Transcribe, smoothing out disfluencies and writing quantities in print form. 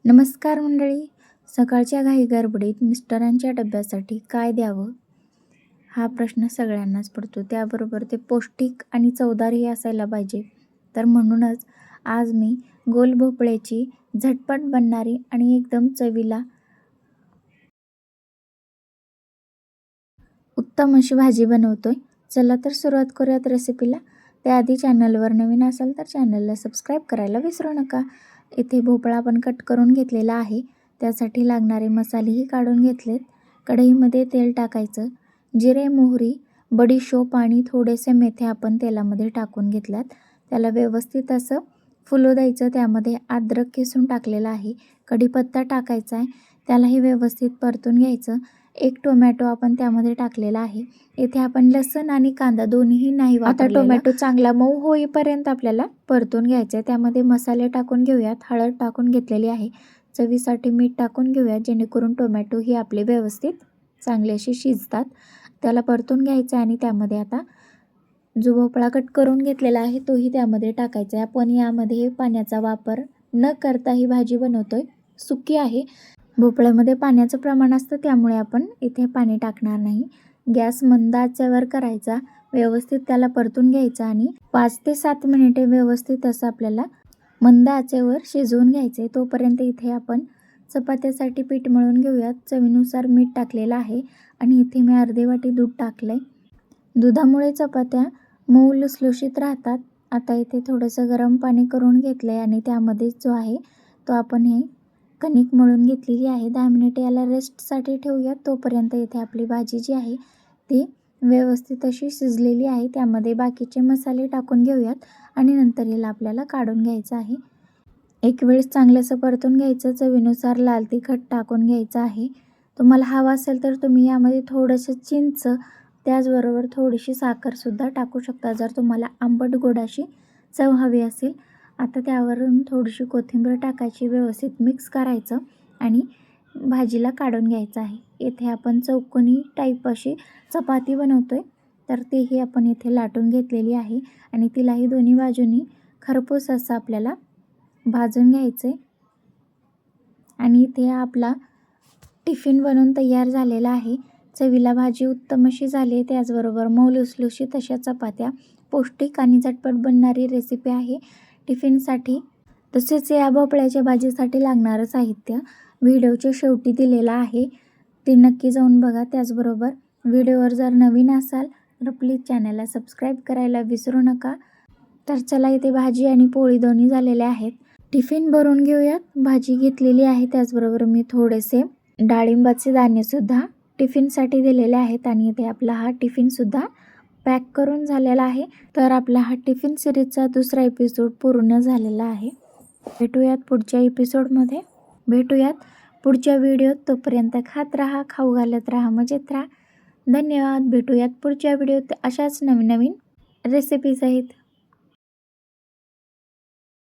नमस्कार मंडळी. सकाळच्या घाई गडबडीत मिस्टरांच्या डब्यासाठी काय द्यावं हा प्रश्न सगळ्यांनाच पडतो. त्याबरोबर ते पौष्टिक आणि चवदारही असायला पाहिजे. तर म्हणूनच आज मी गोल भोपळ्याची झटपट बनणारी आणि एकदम चवीला उत्तम अशी भाजी बनवतोय. चला तर सुरुवात करूयात रेसिपीला. त्याआधी चॅनलवर नवीन असाल तर चॅनलला सबस्क्राईब करायला विसरू नका. इथे भोपळा आपण कट करून घेतलेला आहे. त्यासाठी लागणारे मसालेही काढून घेतलेत. कढईमध्ये तेल टाकायचं. जिरे, मोहरी, बडीशोप आणि थोडेसे मेथे आपण तेलामध्ये टाकून घेतल्यात. त्याला व्यवस्थित असं फुलू द्यायचं. त्यामध्ये अद्रक किसून टाकलेला आहे. कढीपत्ता टाकायचा आहे. त्यालाही व्यवस्थित परतून घ्यायचं. एक टोमॅटो आपण त्यामध्ये टाकलेला आहे. इथे आपण लसूण आणि कांदा दोन्हीही नाही वापरलेला. आता टोमॅटो चांगला मऊ होईपर्यंत आपल्याला परतून घ्यायचं आहे. त्यामध्ये मसाले टाकून घेऊयात. हळद टाकून घेतलेली आहे. चवीसाठी मीठ टाकून घेऊयात, जेणेकरून टोमॅटो ही आपले व्यवस्थित चांगले असे शिजतात. त्याला परतून घ्यायचं आहे आणि त्यामध्ये आता जो भोपळा कट करून घेतलेला आहे तोही त्यामध्ये टाकायचा आहे. आपण यामध्ये पाण्याचा वापर न करता ही भाजी बनवतोय. सुकी आहे. भोपळ्यामध्ये पाण्याचं प्रमाण असतं, त्यामुळे आपण इथे पाणी टाकणार नाही. गॅस मंद आचेवर करायचा. व्यवस्थित त्याला परतून घ्यायचा आणि 5 ते 7 मिनिटे व्यवस्थित असं आपल्याला मंद आचेवर शिजवून घ्यायचे. तोपर्यंत इथे आपण चपात्यासाठी पीठ मळून घेऊयात. चवीनुसार मीठ टाकलेलं आहे आणि इथे मी अर्धी वाटी दूध टाकलंय. दुधामुळे चपात्या मऊ लुसलुशीत राहतात. आता इथे थोडंसं गरम पाणी करून घेतलंय आणि त्यामध्ये जो आहे तो आपण हे कणिक मळून घेतलेली आहे. 10 मिनिटे याला रेस्टसाठी ठेवूयात. तोपर्यंत इथे आपली भाजी जी आहे ती व्यवस्थित अशी शिजलेली आहे. त्यामध्ये बाकीचे मसाले टाकून घेऊयात आणि नंतर याला आपल्याला काढून घ्यायचं आहे. एक वेळेस चांगलंसं परतून घ्यायचं. चवीनुसार लाल तिखट टाकून घ्यायचं आहे. तुम्हाला हवं असेल तर तुम्ही यामध्ये थोडंसं चिंच, त्याचबरोबर थोडीशी साखरसुद्धा टाकू शकता, जर तुम्हाला आंबट गोड अशी चव हवी असेल. आता त्यावरून थोडीशी कोथिंबीर टाकायची, व्यवस्थित मिक्स करायचं आणि भाजीला काढून घ्यायचं आहे. इथे आपण चौकोनी टाईप अशी चपाती बनवतोय, तर तेही आपण इथे लाटून घेतलेली आहे आणि तिलाही दोन्ही बाजूनी खरपूस असं आपल्याला भाजून घ्यायचं आहे. आणि इथे आपला टिफिन बनवून तयार झालेला आहे. चवीला भाजी उत्तम अशी झाली आहे. त्याचबरोबर मऊ लुसलुशीत अशा चपात्या. पौष्टिक आणि झटपट बनणारी रेसिपी आहे टिफिनसाठी. तसेच या भोपळ्याच्या भाजीसाठी लागणारं साहित्य व्हिडिओच्या शेवटी दिलेलं आहे, ते नक्की जाऊन बघा. त्याचबरोबर व्हिडिओवर जर नवीन असाल तर प्लीज चॅनलला सबस्क्राईब करायला विसरू नका. तर चला, इथे भाजी आणि पोळी दोन्ही झालेले आहेत. टिफिन भरून घेऊयात. भाजी घेतलेली आहे. त्याचबरोबर मी थोडेसे डाळिंबाचे दाणेसुद्धा टिफिनसाठी दिलेले आहेत आणि इथे आपला हा टिफिनसुद्धा पॅक करून झालेला आहे. तर आपला हा टिफिन सिरीजचा दुसरा एपिसोड पूर्ण झालेला आहे. भेटूयात पुढच्या एपिसोडमध्ये. भेटूयात पुढच्या व्हिडिओत. तोपर्यंत खात राहा, खाऊ घालत राहा, मजेत राहा. धन्यवाद. भेटूयात पुढच्या व्हिडिओत अशाच नवीन नवीन रेसिपीज आहेत.